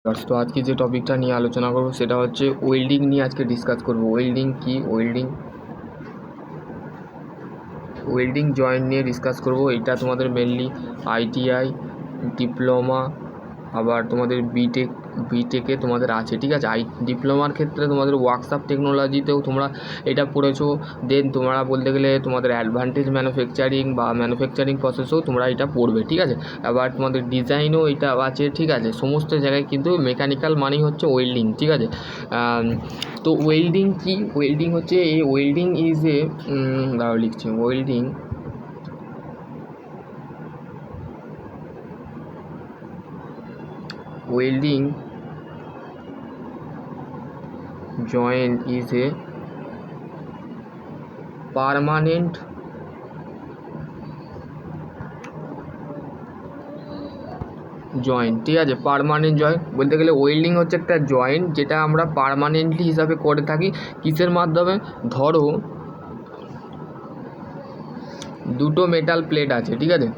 তো আজকে যে টপিকটা নিয়ে আলোচনা করব সেটা হচ্ছে ওয়েল্ডিং নিয়ে আজকে ডিসকাস করব। ওয়েল্ডিং কি, ওয়েল্ডিং জয়েন্ট নিয়ে ডিসকাস করব। এটা তোমাদের মেনলি আইটিআই, ডিপ্লোমা, আবার তোমাদের বিটেকে তোমাদের আছে, ঠিক আছে। ডিপ্লোমার ক্ষেত্রে তোমাদের ওয়ার্কশপ টেকনোলজিতেও তোমরা এটা পড়েছো। দেন তোমরা বলতে গেলে তোমাদের অ্যাডভান্টেজ ম্যানুফ্যাকচারিং বা ম্যানুফ্যাকচারিং প্রসেসও তোমরা এটা পড়বে, ঠিক আছে। আবার তোমাদের ডিজাইনও এটা আছে, ঠিক আছে। সমস্ত জায়গায় কিন্তু মেকানিক্যাল মানেই হচ্ছে ওয়েল্ডিং, ঠিক আছে। তো ওয়েল্ডিং কি, ওয়েল্ডিং হচ্ছে এই ওয়েল্ডিং ইজ এ দাঁড়াও লিখছি, welding joint is a permanent joint, ঠিক আছে। পার্মানেন্ট জয়েন্ট বলতে গেলে ওয়েল্ডিং হচ্ছে একটা জয়েন্ট যেটা আমরা পার্মানেন্টলি হিসাবে করে থাকি। কিসের মাধ্যমে? ধরো দুটো মেটাল প্লেট আছে, ঠিক আছে।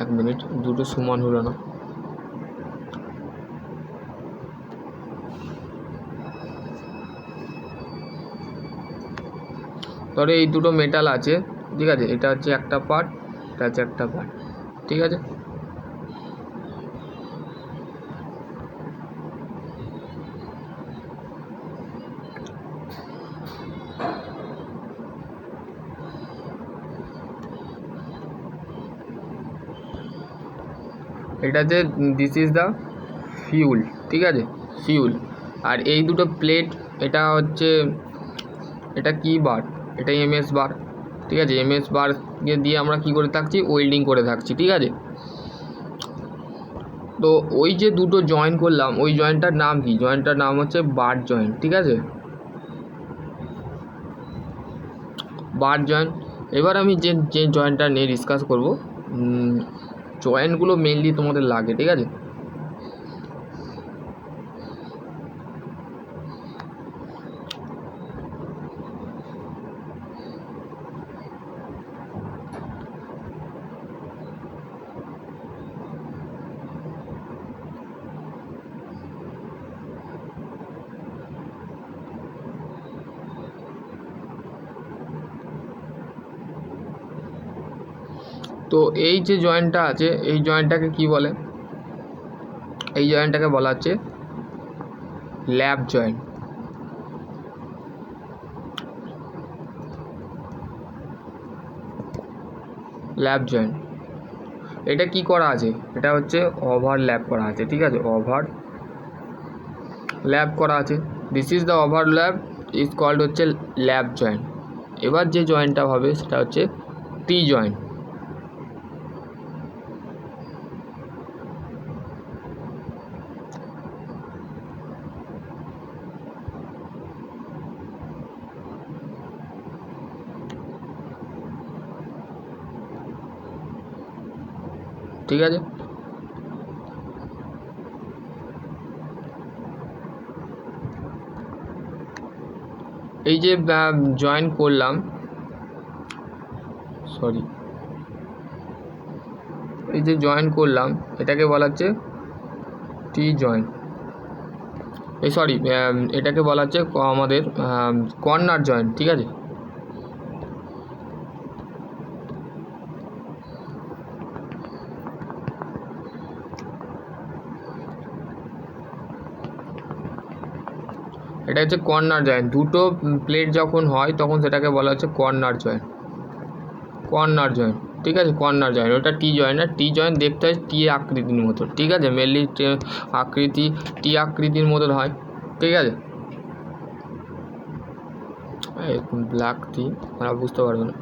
এক মিনিট, দুটো সমান হলো না। ধরো এই দুটো মেটাল আছে, ঠিক আছে। এটা হচ্ছে একটা পার্ট, এটা হচ্ছে একটা পার্ট, ঠিক আছে। এটাতে দিস ইজ দ্য ফিউল, ঠিক আছে, ফিউল। আর এই দুটো প্লেট, এটা হচ্ছে, এটা কি বার, এটা এমএস বার, ঠিক আছে। এমএস বার দিয়ে আমরা কি করে থাকছি? ওয়েল্ডিং করে থাকছি, ঠিক আছে। তো ওই যে দুটো জয়েন করলাম, ওই জয়েন্টটার নাম কি? জয়েন্টটার নাম হচ্ছে বার জয়েন্ট, ঠিক আছে, বার জয়েন্ট। এবার আমি যে যে জয়েন্টটা নিয়ে ডিসকাস করবো, জয়েন্টগুলো মেনলি তোমাদের লাগে, ঠিক আছে। তো এই যে জয়েন্টটা আছে, এই জয়েন্টটাকে কি বলে? এই জয়েন্টটাকে বলা হচ্ছে ল্যাব জয়েন্ট, ল্যাব জয়েন্ট। এটা কি করা আছে? এটা হচ্ছে ওভারল্যাপ করা আছে, ঠিক আছে, ওভারল্যাপ করা আছে। This is the overlap is called হচ্ছে ল্যাব জয়েন্ট। এবার যে জয়েন্টটা হবে সেটা হচ্ছে টি জয়েন্ট, ঠিক আছে। এই যে জয়েন করলাম, সরি, এই যে জয়েন করলাম এটাকে বলা হচ্ছে টি জয়েন্ট, এই সরি, এটাকে বলা হচ্ছে আমাদের কর্নার জয়েন্ট, ঠিক আছে। এটা হচ্ছে কর্নার জয়েন্ট। দুটো প্লেট যখন হয় তখন সেটাকে বলা হচ্ছে কর্নার জয়েন্ট, কর্নার জয়েন্ট, ঠিক আছে, কর্নার জয়েন্ট। ওটা টি জয়েন্ট, আর টি জয়েন্ট দেখতে হয় টি আকৃতির মতো, ঠিক আছে। মেনলি আকৃতি টি আকৃতির মতন হয়, ঠিক আছে। ব্ল্যাক টি আমরা বুঝতে পারবো না।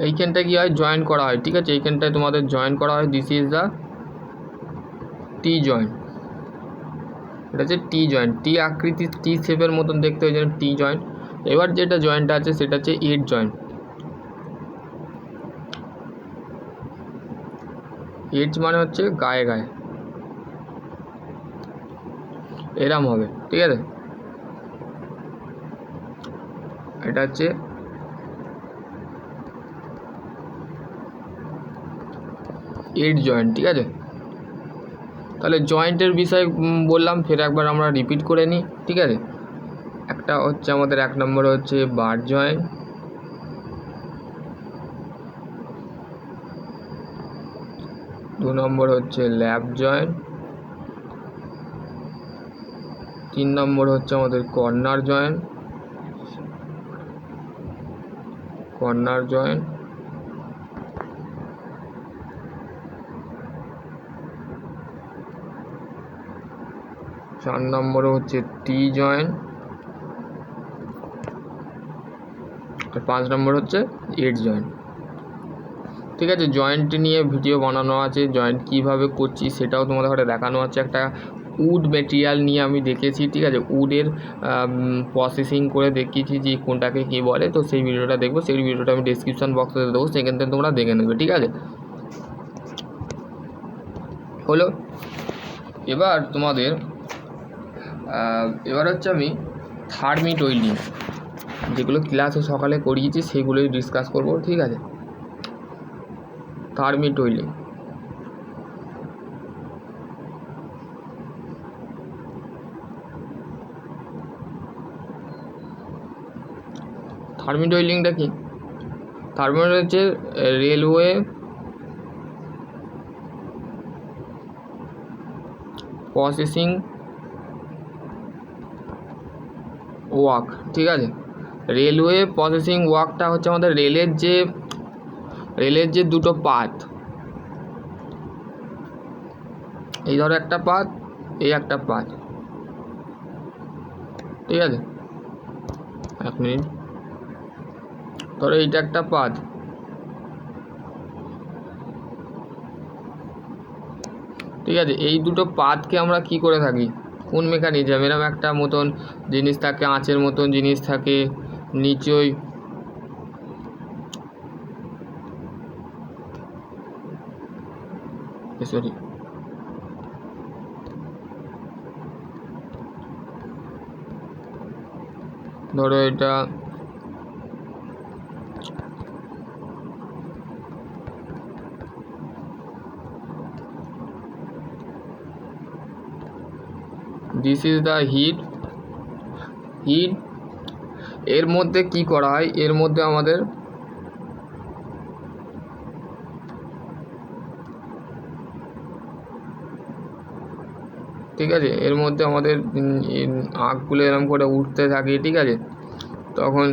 এইখানটায় কি হয়? জয়েন করা হয়, ঠিক আছে। এইখানটায় তোমাদের জয়েন করা হয়। This is the T joint, এটা হচ্ছে টি জয়েন্ট। টি আকৃতি, টি শেপের মতন দেখতে হয় যেন টি জয়েন্ট। এবার যেটা জয়েন্টটা আছে সেটা হচ্ছে এড জয়েন্ট। এডজ মানে হচ্ছে গায়ে গায়ে এরম হবে, ঠিক আছে। এটা হচ্ছে এড জয়েন্ট, ঠিক আছে। তাহলে জয়েন্টের বিষয় বললাম, ফের একবার আমরা রিপিট করে নিই, ঠিক আছে। একটা হচ্ছে আমাদের 1 নম্বরে হচ্ছে বার জয়েন্ট, 2 নম্বর হচ্ছে ল্যাপ জয়েন্ট, 3 নম্বর হচ্ছে আমাদের কর্নার জয়েন্ট, 4 নম্বরে হচ্ছে টি জয়েন্ট, আর 5 নম্বর হচ্ছে এড জয়েন্ট, ঠিক আছে। জয়েন্ট নিয়ে ভিডিও বানানো আছে, জয়েন্ট কীভাবে করছি সেটাও তোমাদের ঘরে দেখানো আছে। একটা উড মেটেরিয়াল নিয়ে আমি দেখেছি, ঠিক আছে, উডের প্রসেসিং করে দেখিয়েছি যে কোনটাকে কী বলে। তো সেই ভিডিওটা দেখবো, সেই ভিডিওটা আমি ডেসক্রিপশন বক্সে দেবো, সেখান থেকে তোমরা দেখে নেবে, ঠিক আছে। হলো এবার তোমাদের এবার হচ্ছে আমি থার্মিট ওয়েল্ডিং, যেগুলো ক্লাসে সকালে করিয়েছি সেগুলোই ডিসকাস করব, ঠিক আছে। থার্মিট ওয়েল্ডিং, থার্মিট ওয়েল্ডিংটা কি? থার্মিট হচ্ছে রেলওয়ে প্রসেসিং ওয়ার্ক, ঠিক আছে। রেলওয়ে প্রসেসিং ওয়ার্কটা হচ্ছে আমাদের রেলের যে দুটো পাত, এই ধরো একটা পাত, এই একটা পাত, ঠিক আছে। 1 মিনিট, ধরো এইটা একটা পাত, ঠিক আছে। এই দুটো পাতকে আমরা কি করে থাকি, কোন মেকানিজম, এরকম একটা মতন জিনিস থাকে, আঁচের মতন জিনিস থাকে নিচই, সরি ধরো এটা দিস ইজ দ্য হিট। এর মধ্যে কি করা হয়, এর মধ্যে আমাদের ঠিক আছে, এর মধ্যে আমাদের আঁকগুলো এরকম করে উঠতে থাকে, ঠিক আছে। তখন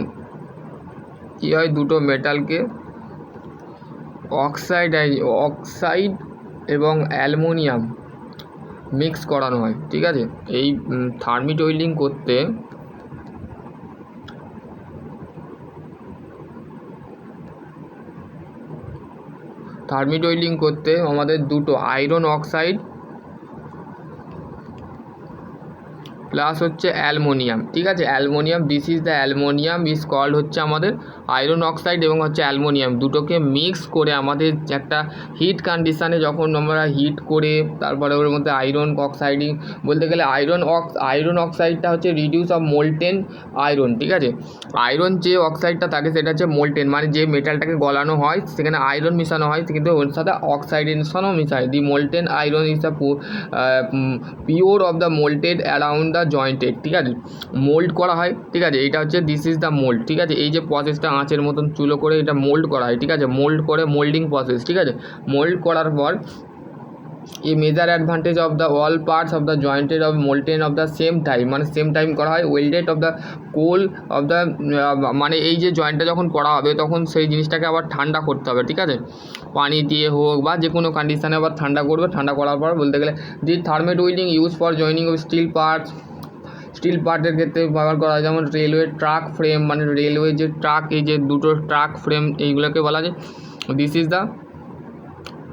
কি হয়, দুটো মেটালকে অক্সাইড এবং অ্যালুমিনিয়াম মিক্স করানো হয়, ঠিক আছে। এই থার্মিট ওয়েল্ডিং করতে আমাদের দুটো আয়রন অক্সাইড প্লাস হচ্ছে অ্যালুমিনিয়াম, ঠিক আছে। Aluminium, this is the aluminium is called হচ্ছে আমাদের আয়রন অক্সাইড এবং হচ্ছে অ্যালুমিনিয়াম, দুটোকে মিক্স করে আমাদের একটা হিট কন্ডিশানে যখন আমরা হিট করে তারপরে ওর মধ্যে আয়রন অক্সাইডিং বলতে গেলে আয়রন অক্সাইডটা হচ্ছে রিডিউস অফ মোল্টেন আয়রন, ঠিক আছে। আয়রন যে অক্সাইডটা থাকে সেটা হচ্ছে মোল্টেন, মানে যে মেটালটাকে গলানো হয় সেখানে আয়রন মেশানো হয়, কিন্তু ওর সাথে অক্সাইডেশনও মেশায়। The molten iron is the pure of the molted around the jointed, ঠিক আছে। মোল্ড করা হয়, ঠিক আছে। এইটা হচ্ছে দিস ইজ দ্য মোল্ড, ঠিক আছে। এই যে প্রসেসটা আঁচের মতন চুলো করে এটা মোল্ড করা হয়, ঠিক আছে। মোল্ড করে মোল্ডিং প্রসেস, ঠিক আছে। মোল্ড করার পর এই major advantage of the all parts of the jointed of molten of the same time, মানে সেম টাইম করা হয়। Welded of the cool of the মানে এই যে জয়েন্টটা যখন করা হবে তখন সেই জিনিসটাকে আবার ঠান্ডা করতে হবে, ঠিক আছে। পানি দিয়ে হোক বা যে কোনো কন্ডিশানে আবার ঠান্ডা করবে। ঠান্ডা করার পর বলতে গেলে the thermit welding use for joining of steel পার্টের ক্ষেত্রে ব্যবহার করা হয়, যেমন রেলওয়ে ট্রাক ফ্রেম, মানে রেলওয়ে যে ট্রাক, এই যে দুটো ট্রাক ফ্রেম এইগুলোকে বলা যায় this is the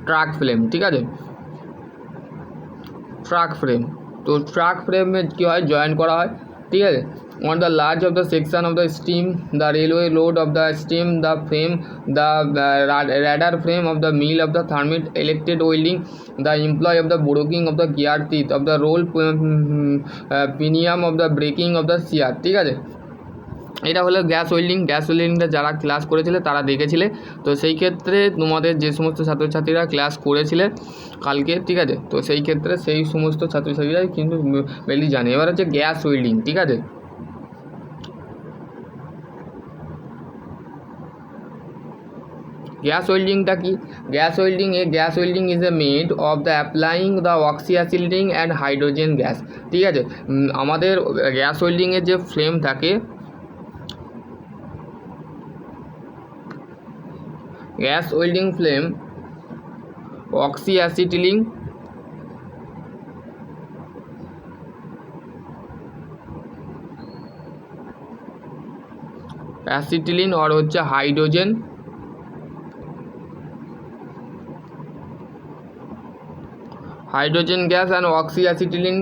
track frame, ঠিক আছে। ট্রাক ফ্রেম, তো ট্রাক ফ্রেমে কী হয়, জয়েন করা হয় ঠিক আছে। on the large of the section of the steam, the railway load of the steam, the frame, the radar frame of the mill of the thermit, elected welding, the employ of the broking of the gear teeth of the roll pinium of the breaking of the shear। ঠিক আছে, এটা হলো gas welding. Gas ওয়েল্ডিংটা যারা class করেছিলে তারা দেখেছিলে। তো সেই ক্ষেত্রে তোমাদের যে সমস্ত ছাত্রছাত্রীরা ক্লাস করেছিলে কালকে, ঠিক আছে, তো সেই ক্ষেত্রে সেই সমস্ত ছাত্রছাত্রীরাই কিন্তু মেনলি জানে। এবার হচ্ছে গ্যাস ওয়েল্ডিং। ঠিক আছে, গ্যাস ওয়েল্ডিংটা কি? Gas welding is a made of the applying the oxyacetylene and hydrogen gas. ঠিক আছে, আমাদের গ্যাস ওয়েল্ডিংয়ের যে ফ্লেম থাকে, gas welding flame oxyacetylene acetylene আর হচ্ছে hydrogen gas and oxyacetylene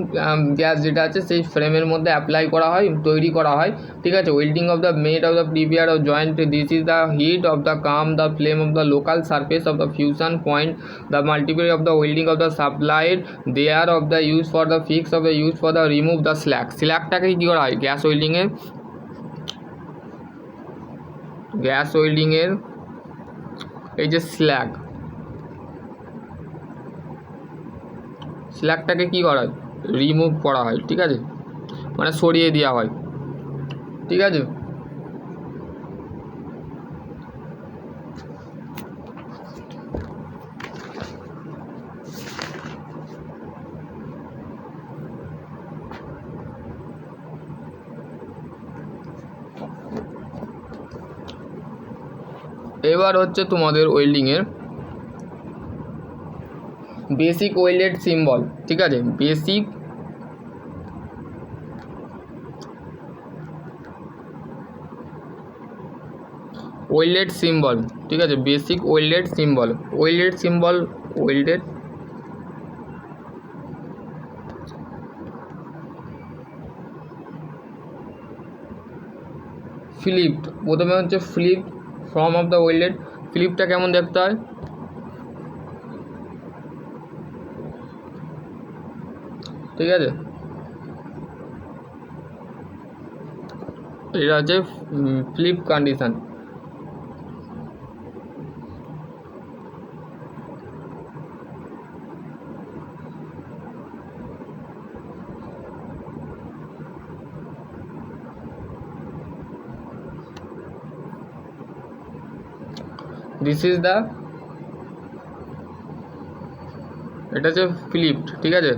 gas যেটা আছে সেই ফ্রেমের মধ্যে অ্যাপ্লাই করা হয়, তৈরি করা হয়। ঠিক আছে, welding of the made of the prepare of joint, this is the heat of the come the flame of the local surface of the fusion point, the multiply of the welding of the supplied there of the use for the fix of the use for the remove the স্ল্যাগটাকে কী করা হয় gas ওয়েল্ডিংয়ের এই যে স্ল্যাগটাকে কী করা হয়, remove করা হয়। ঠিক আছে, মানে সরিয়ে দেওয়া হয়। ঠিক আছে, এবার হচ্ছে তোমাদের ওয়েল্ডিংয়ের বেসিক ওয়েল্ডেড সিম্বল। ঠিক আছে, বেসিক ওয়েল্ডেড সিম্বল। ঠিক আছে, basic welded symbol welded flipped. প্রথমে হচ্ছে flip form of the welded. ফ্লিপটা কেমন দেখতে হয়, ঠিক আছে, এটা হচ্ছে flip condition. This is the, এটা হচ্ছে ফ্লিপড। ঠিক আছে,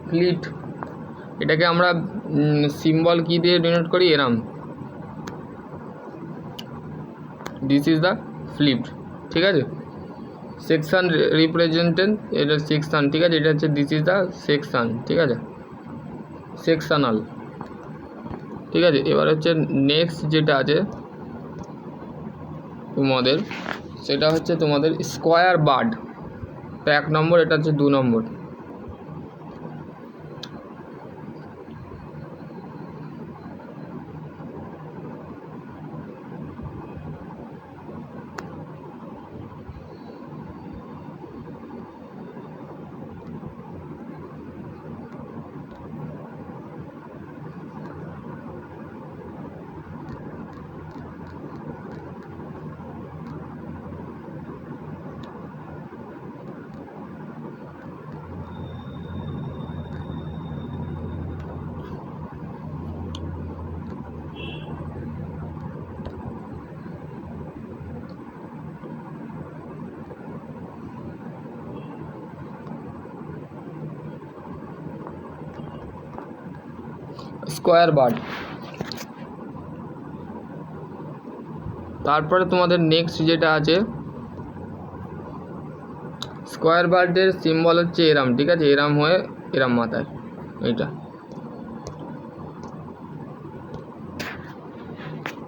ফ্লিট এটাকে আমরা সিম্বল কি দিয়ে ডিনোট করি, এরম, দিস ইজ দ্য ফ্লিপড। ঠিক আছে, সেকশন রিপ্রেজেন্টেড, এটা সেকশন। ঠিক আছে, এটা হচ্ছে দিস ইজ দ্য সেকশন। ঠিক আছে, সেকশনাল। ঠিক আছে, এবার হচ্ছে নেক্সট যেটা আছে তোমাদের, সেটা হচ্ছে তোমাদের স্কোয়ার বার্ড। এটা 1 নম্বর, এটা হচ্ছে 2 নম্বর। Square bird. তারপরে তোমাদের নেক্সট যেটা আছে স্কোয়ার বার্ডের সিম্বল হচ্ছে এরাম। ঠিক আছে, এরাম হয়ে এরাম মাথায়, এইটা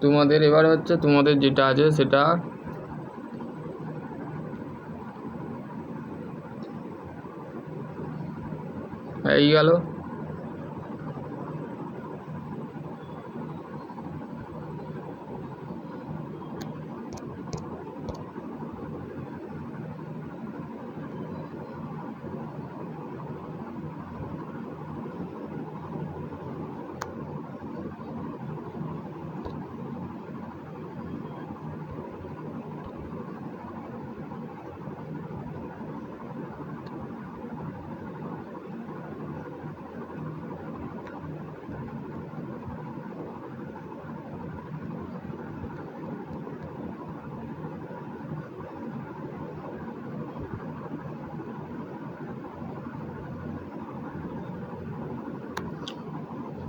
তোমাদের। এবার হচ্ছে তোমাদের যেটা আছে সেটা এই গেল।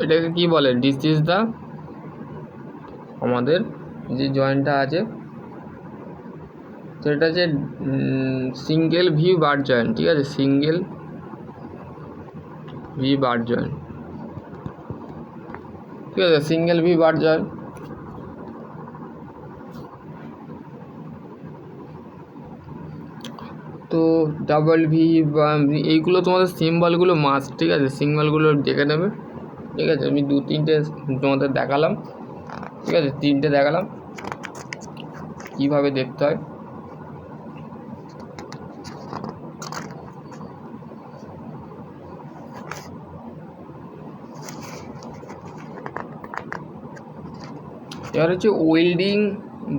এটাকে কি বলে, দিস ইজ দ্য, আমাদের যে জয়েন্টটা আছে সেটা হচ্ছে সিঙ্গেল ভি বার জয়েন্ট, ঠিক আছে, সিঙ্গেল ভি বার জয়েন্ট, ঠিক আছে, সিঙ্গেল ভি বার জয়েন্ট। তো ডাবল ভি বা এইগুলো তোমাদের সিম্বলগুলো মাস্ট, ঠিক আছে, সিম্বলগুলো দেখে নেবে, ঠিক আছে। আমি 2-3টে তোমাদের দেখালাম, ঠিক আছে, 3টে দেখালাম কীভাবে দেখতে হয়। এবার হচ্ছে ওয়েল্ডিং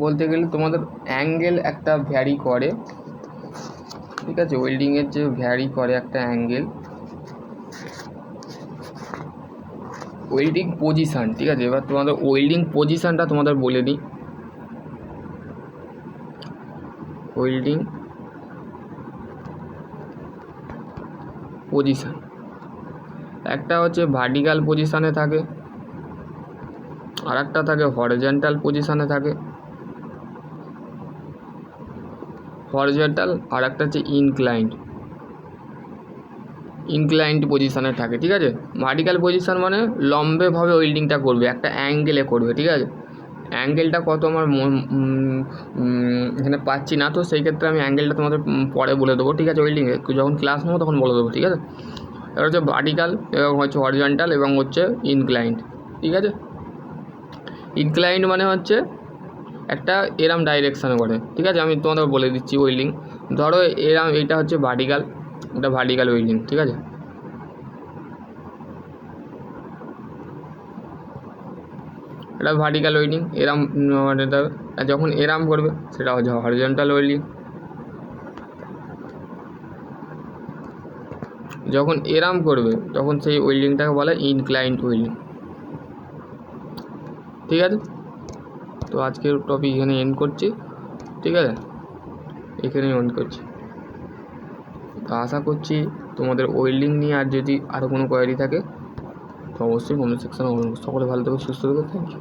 বলতে গেলে তোমাদের অ্যাঙ্গেল একটা ভ্যারি করে, ঠিক আছে, ওয়েল্ডিংয়ের যে ভ্যারি করে একটা অ্যাঙ্গেল, ওয়েল্ডিং পজিশান, ঠিক আছে। এবার তোমাদের ওয়েল্ডিং পজিশানটা তোমাদের বলে দিই। ওয়েল্ডিং পজিশান একটা হচ্ছে ভার্টিক্যাল পজিশানে থাকে, আর একটা থাকে হরিজন্টাল পজিশানে থাকে, হরিজন্টাল, আর একটা হচ্ছে ইনক্লাইন্ড পজিশানে থাকে, ঠিক আছে। ভার্টিক্যাল পজিশান মানে লম্বেভাবে ওয়েল্ডিংটা করবে, একটা অ্যাঙ্গেলে করবে, ঠিক আছে। অ্যাঙ্গেলটা কত আমার এখানে পাচ্ছি না, তো সেই ক্ষেত্রে আমি অ্যাঙ্গেলটা তোমাদের পরে বলে দেবো, ঠিক আছে, ওয়েল্ডিংয়ে যখন ক্লাস নেবো তখন বলে দেবো, ঠিক আছে। এবার হচ্ছে ভার্টিক্যাল এবং হচ্ছে হরিজন্টাল এবং হচ্ছে ইনক্লাইন্ড, ঠিক আছে। ইনক্লাইন্ড মানে হচ্ছে একটা এরাম ডাইরেকশানে করে, ঠিক আছে, আমি তোমাদের বলে দিচ্ছি ওয়েল্ডিং। ধরো এরাম, এইটা হচ্ছে ভার্টিক্যাল, এটা ভার্টিক্যাল ওয়েল্ডিং, ঠিক আছে। এটা ভার্টিক্যাল ওয়েল্ডিং, এরাম মানে যখন এরাম করবে সেটা হচ্ছে হরিজন্টাল ওয়েল্ডিং, যখন এরাম করবে তখন সেই ওয়েল্ডিংটাকে বলে ইনক্লাইন্ড ওয়েল্ডিং, ঠিক আছে। তো আজকের টপিক এখানে এন্ড করছি, ঠিক আছে, এখানেই এন্ড করছি। তো আশা করছি তোমাদের ওয়েল্ডিং নিয়ে আর যদি আরও কোনো কোয়ারি থাকে তো অবশ্যই কমেন্ট সেকশনে বলুন। সকলে ভালো থেকো, সুস্থ থেকো, থ্যাংক ইউ।